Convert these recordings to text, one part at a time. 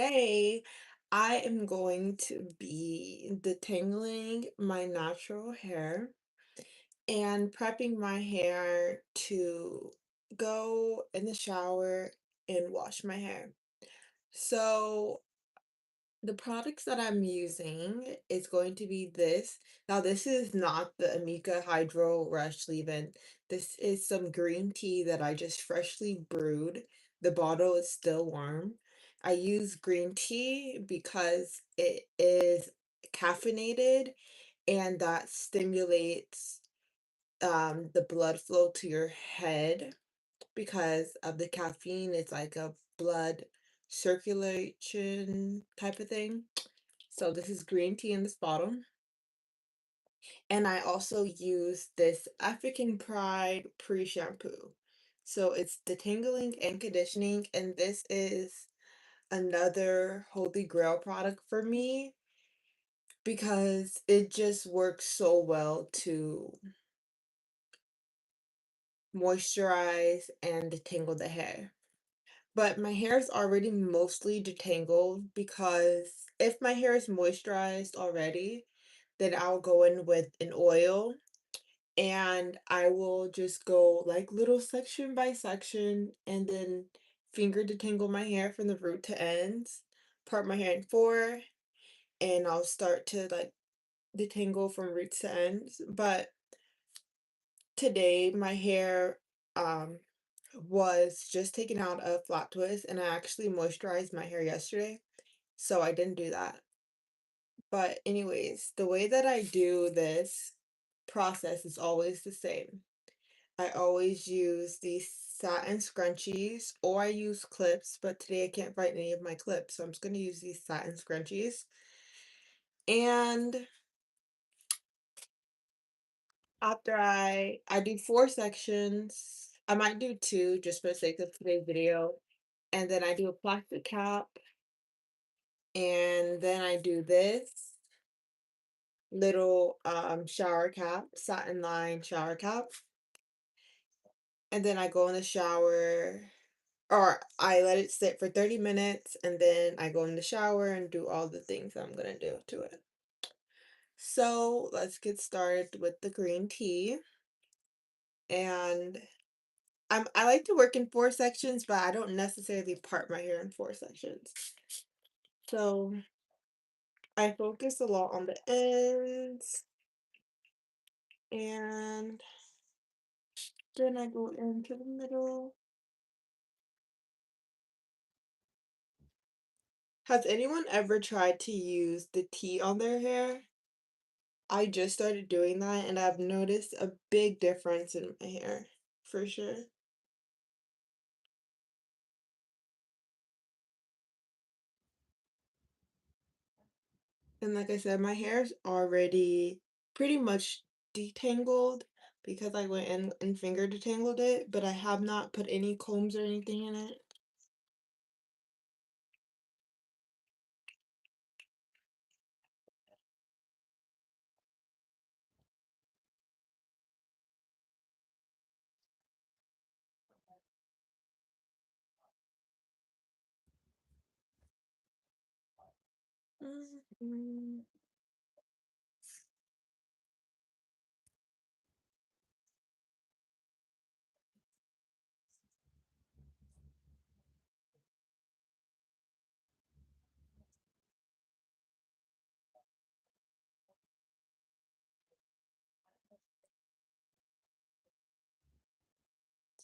today I am going to be detangling my natural hair and prepping my hair to go in the shower and wash my hair. So the products that I'm using is going to be this. Now, this is not the Amika Hydro Rush Leave-In. This is some green tea that I just freshly brewed. The bottle is still warm. I use green tea because it is caffeinated and that stimulates the blood flow to your head because of the caffeine. It's like a blood circulation type of thing. So this is green tea in this bottle. And I also use this African Pride pre-shampoo. So it's detangling and conditioning, and this is another holy grail product for me because it just works so well to moisturize and detangle the hair. But my hair is already mostly detangled because if my hair is moisturized already, then I'll go in with an oil and I will just go like little section by section and then finger detangle my hair from the root to ends, part my hair in four, and I'll start to like detangle from roots to ends. But today my hair um was just taken out of flat twist and I actually moisturized my hair yesterday, so I didn't do that. But anyways, the way that I do this process is always the same. I always use these satin scrunchies or I use clips, but today I can't find any of my clips, so I'm just going to use these satin scrunchies. And after I do four sections, I might do two just for the sake of today's video, and then I do a plastic cap, and then I do this little shower cap, satin line shower cap, and then I go in the shower or I let it sit for 30 minutes and then I go in the shower and do all the things I'm gonna do to it. So let's get started with the green tea. And I like to work in four sections, but I don't necessarily part my hair in four sections. So I focus a lot on the ends and then I go into the middle. Has anyone ever tried to use the tea on their hair? I just started doing that and I've noticed a big difference in my hair, for sure. And like I said, my hair's already pretty much detangled because I went in and finger detangled it, but I have not put any combs or anything in it. Mhm.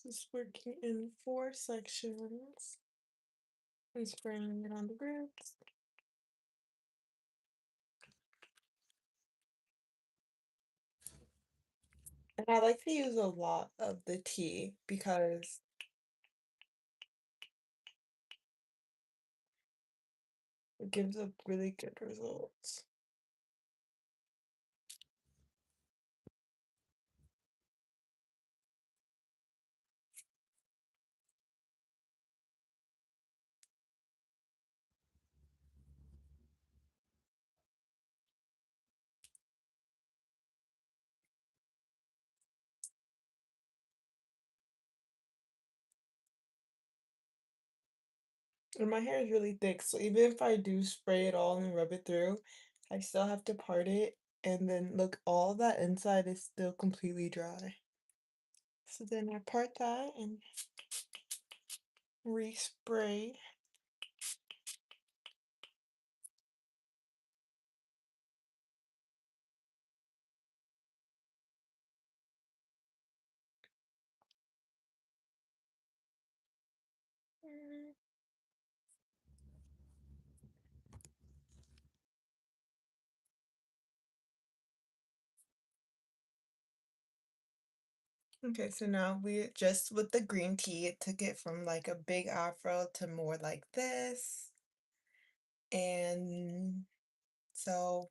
Just working in four sections and spraying it on the roots. And I like to use a lot of the tea because it gives a really good results. And my hair is really thick, so even if I do spray it all and rub it through, I still have to part it. And then look, all that inside is still completely dry. So then I part that and respray. Okay, so now we just with the green tea, it took it from like a big afro to more like this. And so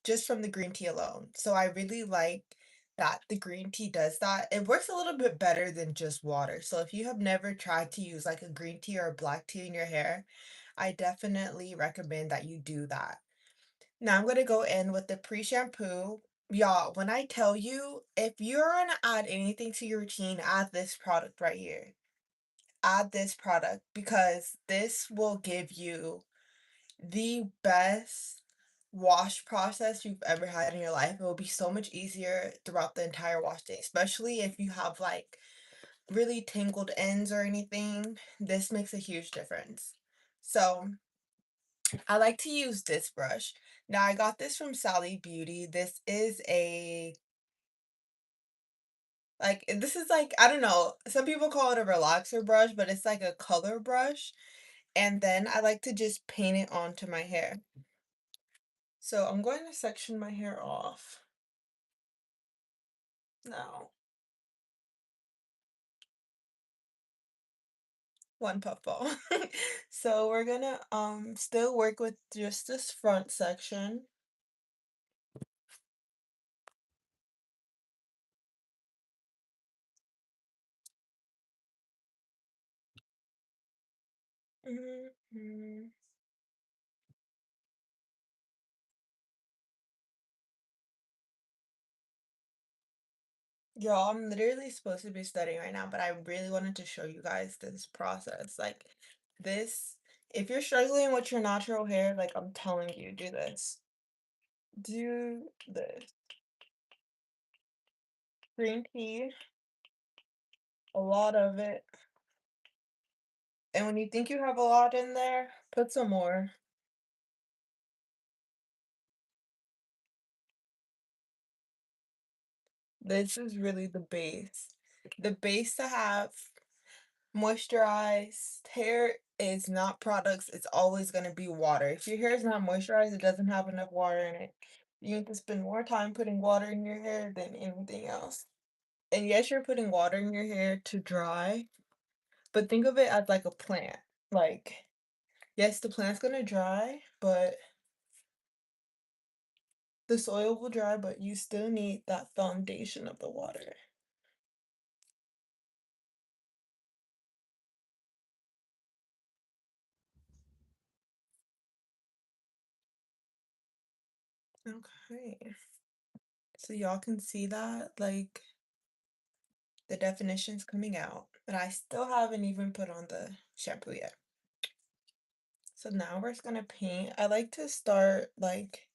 just from the green tea alone. So I really like that the green tea does that. It works a little bit better than just water. So if you have never tried to use like a green tea or a black tea in your hair, I definitely recommend that you do that. Now I'm gonna go in with the pre-shampoo. Y'all, when I tell you, if you're gonna add anything to your routine, add this product right here. Add this product because this will give you the best wash process you've ever had in your life. It will be so much easier throughout the entire wash day, especially if you have like really tangled ends or anything. This makes a huge difference. So I like to use this brush. Now I got this from Sally Beauty. This is a this is like I don't know. Some people call it a relaxer brush, but it's like a color brush. And then I like to just paint it onto my hair. So I'm going to section my hair off now. One puffball. So we're gonna still work with just this front section. Mhm. Y'all, I'm literally supposed to be studying right now, but I really wanted to show you guys this process. Like this, if you're struggling with your natural hair, like I'm telling you, do this. Do this. Green tea, a lot of it. And when you think you have a lot in there, put some more. This is really the base. The base to have moisturized hair is not products, it's always going to be water. If your hair is not moisturized, it doesn't have enough water in it. You need to spend more time putting water in your hair than anything else. And yes, you're putting water in your hair to dry, but think of it as like a plant. Like, yes, the plant's going to dry, but the soil will dry, but you still need that foundation of the water. Okay. So y'all can see that, like, the definition's coming out, but I still haven't even put on the shampoo yet. So now we're just gonna paint. I like to start like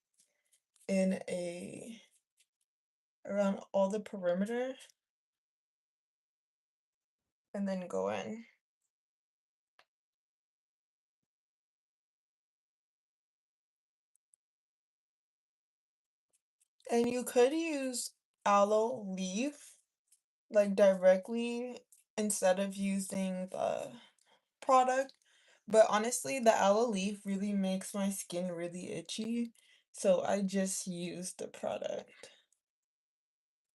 in a around all the perimeter and then go in. And you could use aloe leaf like directly instead of using the product. But honestly, the aloe leaf really makes my skin really itchy. So I just use the product.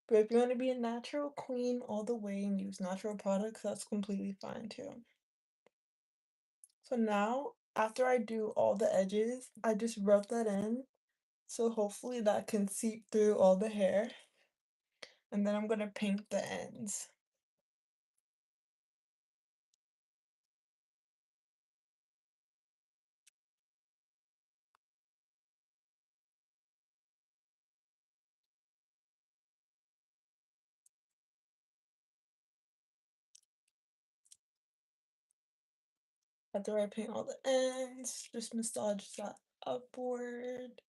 But if you want to be a natural queen all the way and use natural products, that's completely fine too. So now, after I do all the edges, I just rub that in. So hopefully that can seep through all the hair. And then I'm going to paint the ends. After I paint all the ends, just massage that upward.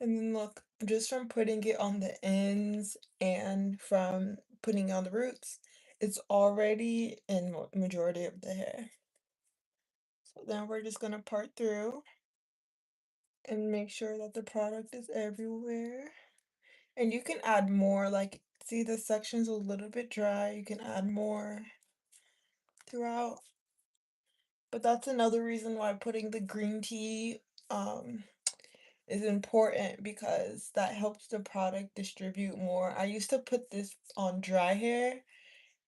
And then look, just from putting it on the ends and from putting it on the roots, it's already in majority of the hair. So then we're just gonna part through and make sure that the product is everywhere. And you can add more, like, see the section's a little bit dry, you can add more throughout. But that's another reason why putting the green tea um is important because that helps the product distribute more. I used to put this on dry hair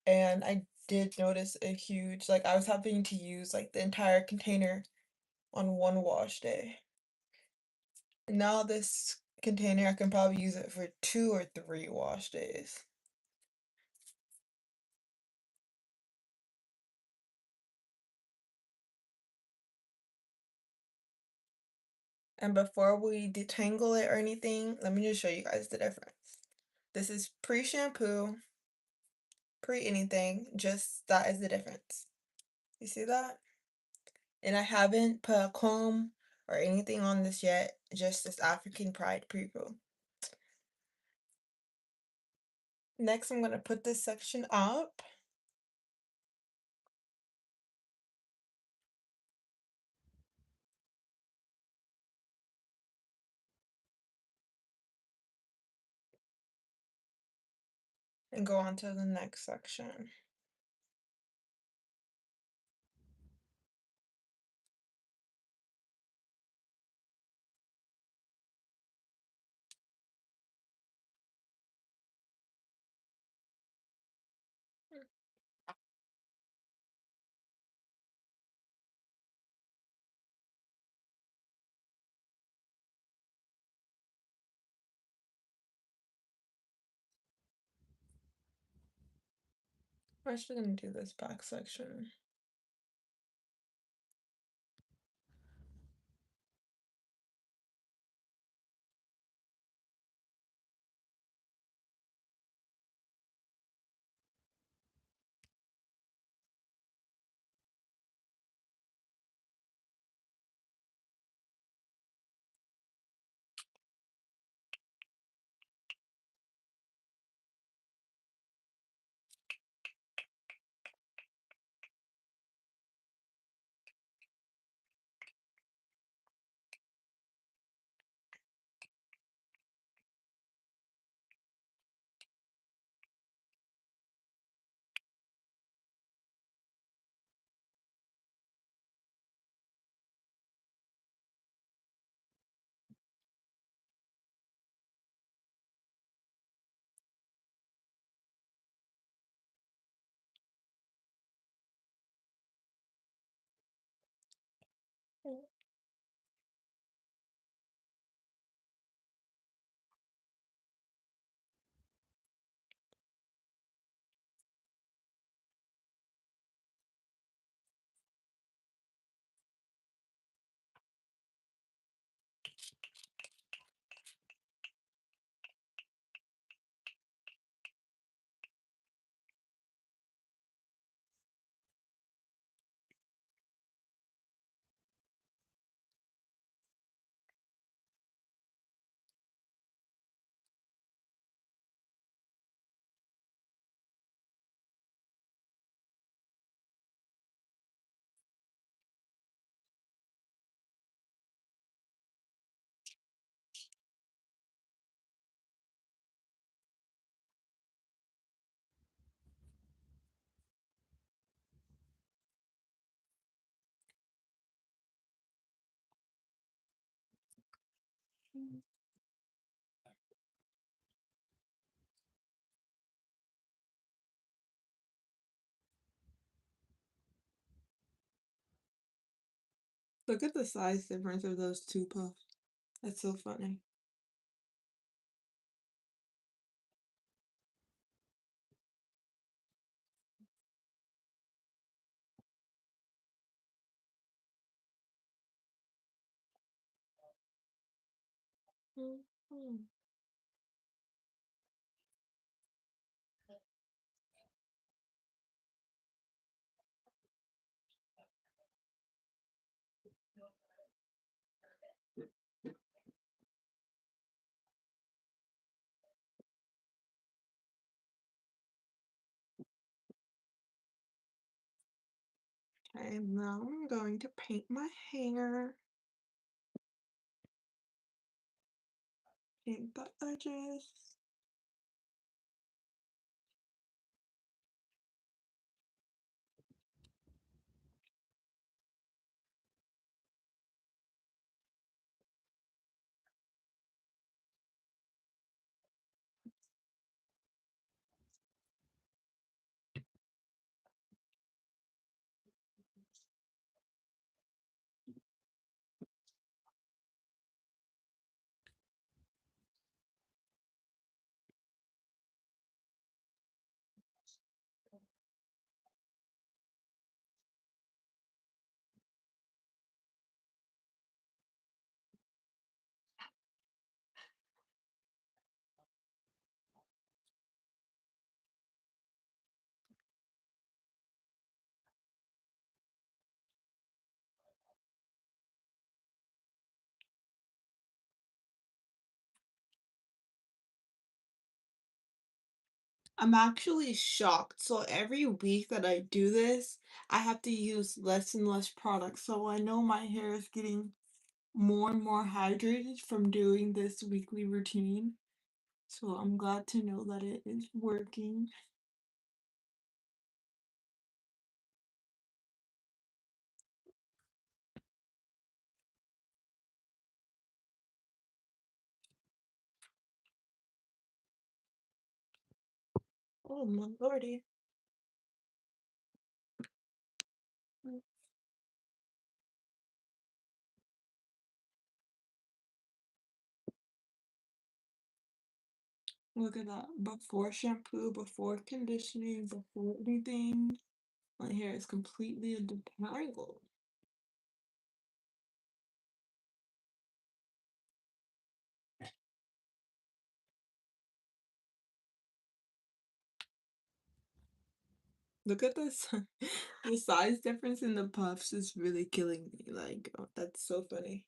and I did notice a huge, like I was having to use like the entire container on one wash day. Now this container, I can probably use it for 2 or 3 wash days. And before we detangle it or anything, let me just show you guys the difference. This is pre-shampoo, pre-anything, just that is the difference. You see that? And I haven't put a comb or anything on this yet, just this African Pride pre-poo. Next, I'm gonna put this section up. And go on to the next section. I'm actually gonna do this back section. Look at the size difference of those two puffs. That's so funny. Mhm. Okay, now I'm going to paint my hair. Paint the edges. I'm actually shocked. So every week that I do this, I have to use less and less product. So I know my hair is getting more and more hydrated from doing this weekly routine. So I'm glad to know that it is working. Oh my lordy. Look at that. Before shampoo, before conditioning, before anything. My hair is completely detangled. Look at this. The size difference in the puffs is really killing me. Like, oh, that's so funny.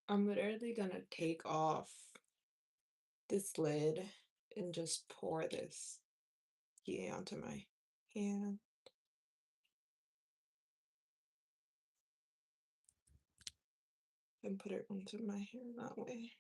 I'm literally gonna take off this lid and just pour this tea onto my hand and put it onto my hair that way.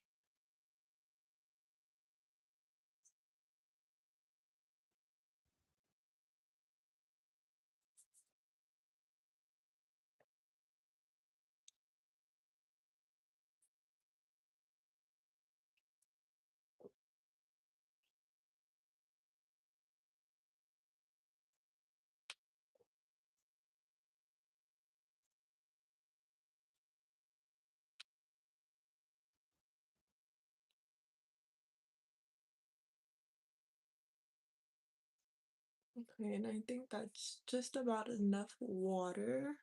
Okay, and I think that's just about enough water.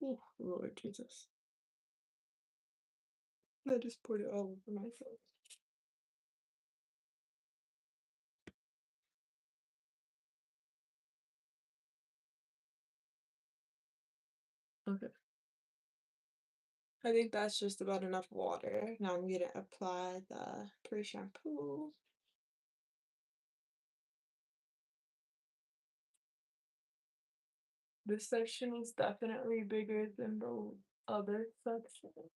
Oh, Lord Jesus. I just poured it all over myself. Okay. I think that's just about enough water. Now I'm gonna apply the pre-shampoo. This section is definitely bigger than the other sections.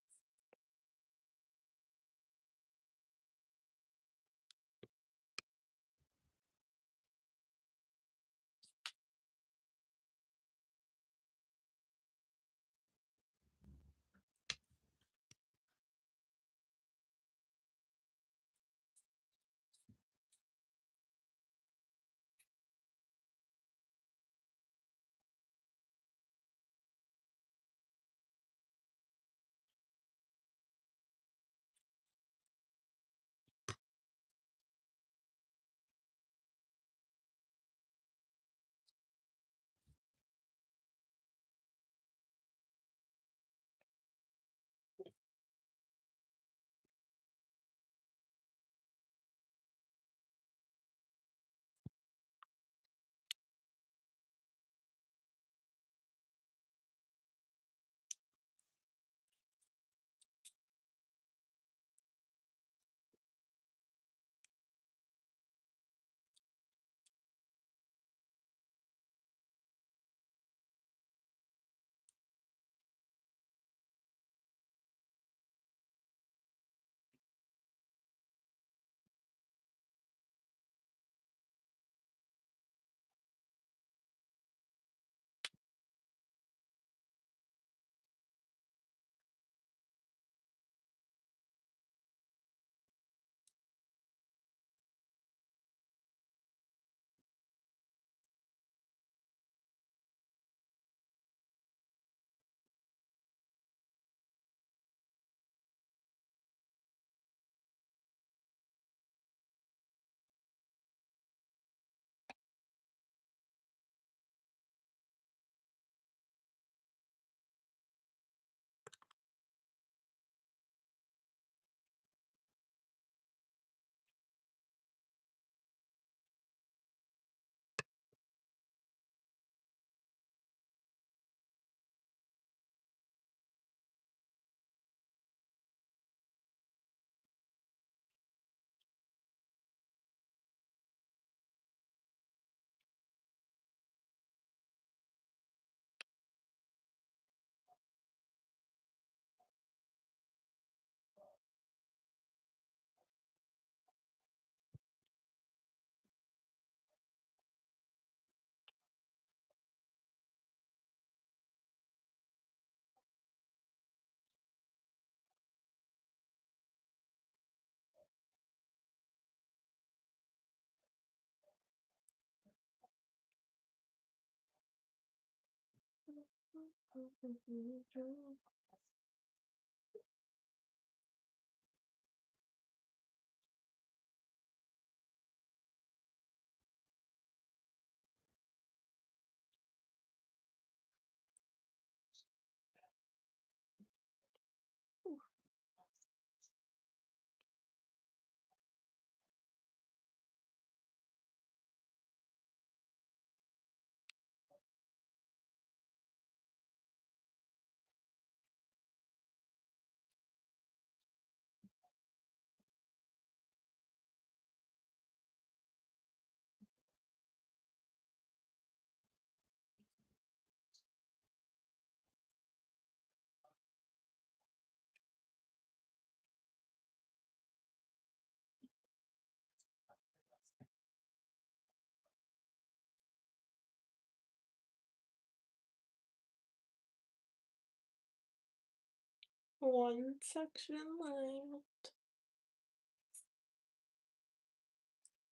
one section left.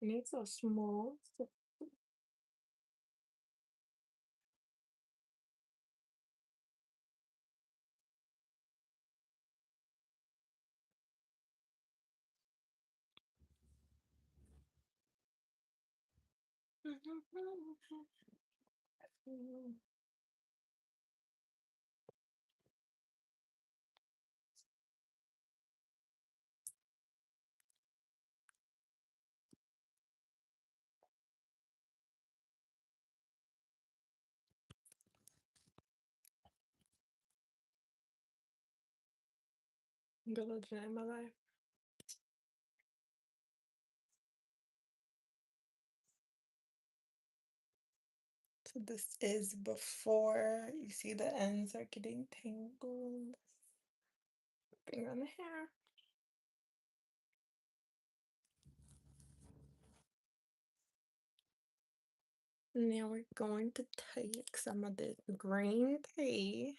And it's so small. Good in my life. So this is before you see the ends are getting tangled. Bring on the hair. Now we're going to take some of this green tea.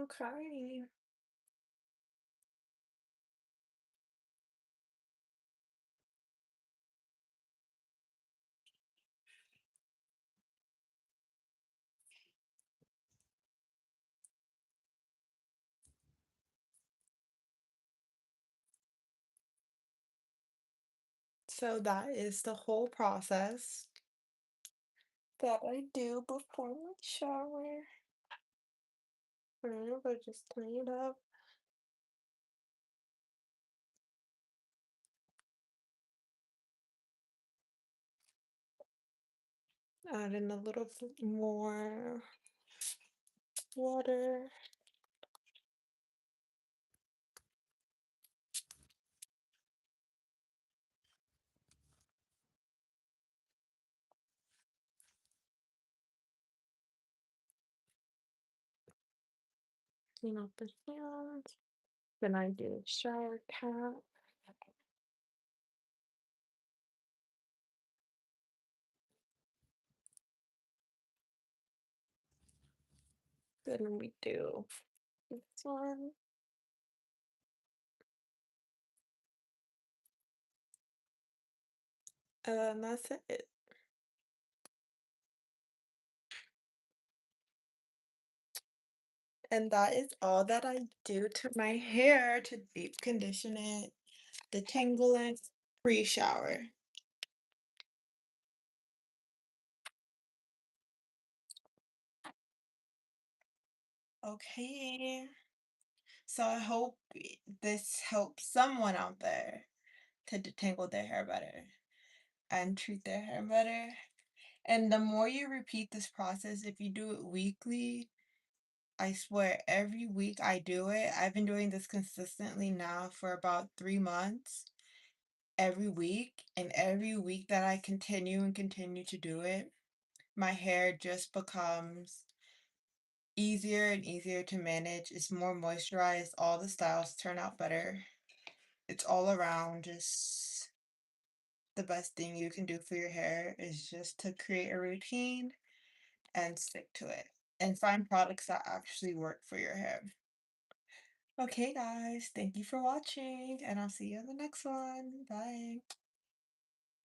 Okay. So that is the whole process that I do before my shower. Remember, just clean it up. Add in a little more water. Clean off the hands. Then I do shower cap. Then we do this one. And that's it. And that is all that I do to my hair to deep condition it, detangle it, pre-shower. Okay. So I hope this helps someone out there to detangle their hair better and treat their hair better. And the more you repeat this process, if you do it weekly, I swear every week I do it. I've been doing this consistently now for about 3 months, every week. And every week that I continue and continue to do it, my hair just becomes easier and easier to manage. It's more moisturized. All the styles turn out better. It's all around just the best thing you can do for your hair is just to create a routine and stick to it and find products that actually work for your hair. Okay, guys, thank you for watching, and I'll see you in the next one. Bye.